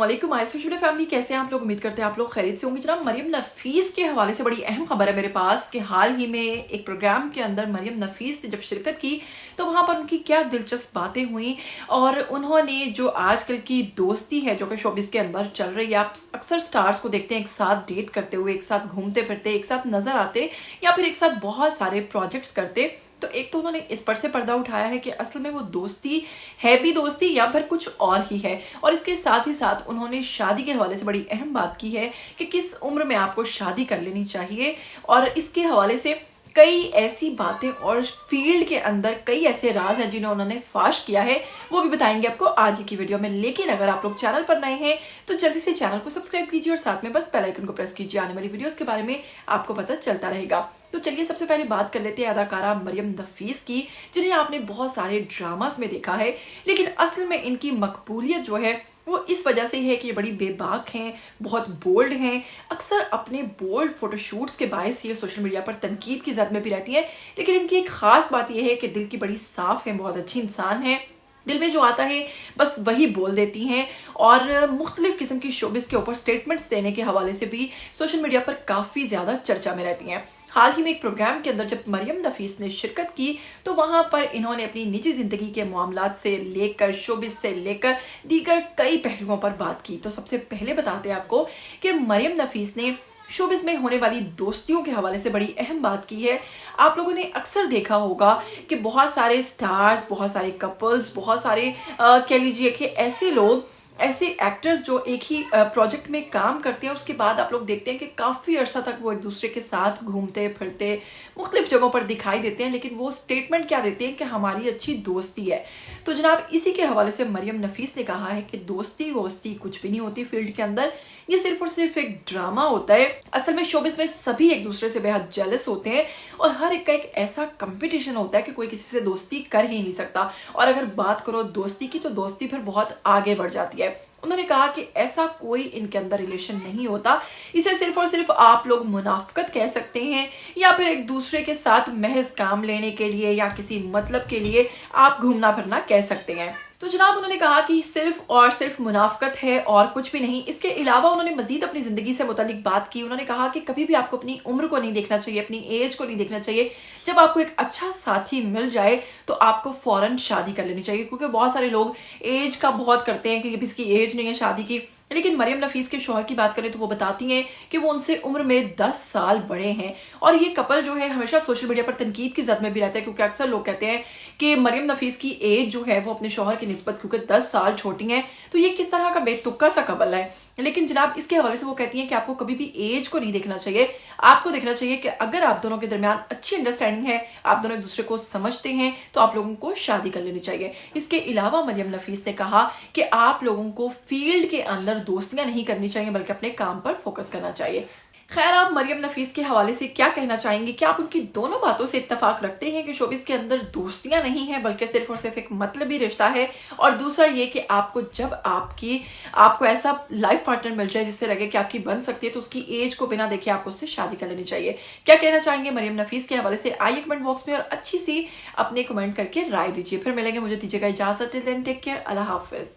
अस्सलामुअलैकुम आइसोशुडे फैमिली, कैसे हैं आप लोग? उम्मीद करते हैं आप लोग खैरियत से होंगे। जनाब मरियम नफीस के हवाले से बड़ी अहम खबर है मेरे पास कि हाल ही में एक प्रोग्राम के अंदर मरियम नफीस ने जब शिरकत की तो वहाँ पर उनकी क्या दिलचस्प बातें हुई और उन्होंने जो आजकल की दोस्ती है जो कि शोबिस के अंदर चल रही है, आप अक्सर स्टार्स को देखते हैं एक साथ डेट करते हुए, एक साथ घूमते फिरते, एक साथ नजर आते या फिर एक साथ बहुत सारे प्रोजेक्ट्स करते। तो एक तो उन्होंने इस पर से पर्दा उठाया है कि असल में वो दोस्ती है भी दोस्ती या फिर कुछ और ही है, और इसके साथ ही साथ उन्होंने शादी के हवाले से बड़ी अहम बात की है कि किस उम्र में आपको शादी कर लेनी चाहिए। और इसके हवाले से कई ऐसी बातें और फील्ड के अंदर कई ऐसे राज हैं जिन्हें उन्होंने फाश किया है, वो भी बताएंगे आपको आज ही की वीडियो में। लेकिन अगर आप लोग चैनल पर नए हैं तो जल्दी से चैनल को सब्सक्राइब कीजिए और साथ में बस बेल आइकन को प्रेस कीजिए, आने वाली वीडियोस के बारे में आपको पता चलता रहेगा। तो चलिए सबसे पहले बात कर लेते हैं अदाकारा मरियम नफीस की, जिन्हें आपने बहुत सारे ड्रामास में देखा है, लेकिन असल में इनकी मकबूलियत जो है वो इस वजह से है कि ये बड़ी बेबाक हैं, बहुत बोल्ड हैं। अक्सर अपने बोल्ड फोटोशूट्स के बायस ये सोशल मीडिया पर तनकीद की जद में भी रहती हैं, लेकिन इनकी एक खास बात यह है कि दिल की बड़ी साफ है, बहुत अच्छी इंसान है। दिल में जो आता है बस वही बोल देती हैं और मुख्तलिफ किस्म की शोबिस के ऊपर स्टेटमेंट्स देने के हवाले से भी सोशल मीडिया पर काफ़ी ज़्यादा चर्चा में रहती हैं। हाल ही में एक प्रोग्राम के अंदर जब मरियम नफीस ने शिरकत की तो वहां पर इन्होंने अपनी निजी जिंदगी के मामलात से लेकर शोबिस से लेकर दीगर कई पहलुओं पर बात की। तो सबसे पहले बताते हैं आपको कि मरियम नफीस ने शोबिस में होने वाली दोस्तियों के हवाले से बड़ी अहम बात की है। आप लोगों ने अक्सर देखा होगा कि बहुत सारे स्टार्स, बहुत सारे कपल्स, बहुत सारे कह लीजिए कि ऐसे लोग, ऐसे एक्टर्स जो एक ही प्रोजेक्ट में काम करते हैं, उसके बाद आप लोग देखते हैं कि काफ़ी अरसा तक वो एक दूसरे के साथ घूमते फिरते मुख्तलिफ जगहों पर दिखाई देते हैं, लेकिन वो स्टेटमेंट क्या देते हैं कि हमारी अच्छी दोस्ती है। तो जनाब इसी के हवाले से मरियम नफीस ने कहा है कि दोस्ती वोस्ती कुछ भी नहीं होती फील्ड के अंदर, ये सिर्फ और सिर्फ एक ड्रामा होता है। असल में शोबिस में सभी एक दूसरे से बेहद जेलस होते हैं और हर एक का एक ऐसा कंपटीशन होता है कि कोई किसी से दोस्ती कर ही नहीं सकता। और अगर बात करो दोस्ती की तो दोस्ती फिर बहुत आगे बढ़ जाती है। उन्होंने कहा कि ऐसा कोई इनके अंदर रिलेशन नहीं होता, इसे सिर्फ और सिर्फ आप लोग मुनाफकत कह सकते हैं या फिर एक दूसरे के साथ महज काम लेने के लिए या किसी मतलब के लिए आप घूमना फिरना कह सकते हैं। तो जनाब उन्होंने कहा कि सिर्फ और सिर्फ मुनाफकत है और कुछ भी नहीं। इसके अलावा उन्होंने मजीद अपनी जिंदगी से मुतालिक बात की। उन्होंने कहा कि कभी भी आपको अपनी उम्र को नहीं देखना चाहिए, अपनी एज को नहीं देखना चाहिए। जब आपको एक अच्छा साथी मिल जाए तो आपको फौरन शादी कर लेनी चाहिए, क्योंकि बहुत सारे लोग एज का बहुत करते हैं कि किसी की एज नहीं है शादी की। लेकिन मरियम नफीस के शौहर की बात करें तो वो बताती हैं कि वो उनसे उम्र में 10 साल बड़े हैं। और ये कपल जो है हमेशा सोशल मीडिया पर तनकीद की जद में भी रहता है, क्योंकि अक्सर लोग कहते हैं कि मरियम नफीस की एज जो है वो अपने शौहर की निस्बत क्योंकि 10 साल छोटी है, तो ये किस तरह का बेतुका सा कपल है। लेकिन जनाब इसके हवाले से वो कहती हैं कि आपको कभी भी एज को नहीं देखना चाहिए, आपको देखना चाहिए कि अगर आप दोनों के दरमियान अच्छी अंडरस्टैंडिंग है, आप दोनों एक दूसरे को समझते हैं, तो आप लोगों को शादी कर लेनी चाहिए। इसके अलावा मरियम नफीस ने कहा कि आप लोगों को फील्ड के अंदर दोस्तियां नहीं करनी चाहिए बल्कि अपने काम पर फोकस करना चाहिए। खैर, आप मरियम नफीस के हवाले से क्या कहना चाहेंगे? क्या आप उनकी दोनों बातों से इत्तेफाक रखते हैं कि शोबिस के अंदर दोस्तियां नहीं है बल्कि सिर्फ और सिर्फ एक मतलबी रिश्ता है? और दूसरा ये कि आपको जब आपको ऐसा लाइफ पार्टनर मिल जाए जिससे लगे कि आपकी बन सकती है, तो उसकी एज को बिना देखे आपको उससे शादी कर लेनी चाहिए। क्या कहना चाहेंगे मरियम नफीस के हवाले से? आइए कमेंट बॉक्स में और अच्छी सी अपने कमेंट करके राय दीजिए। फिर मिलेंगे, मुझे दीजिएगा इजाजत। टेक केयर, अल्लाह हाफिज।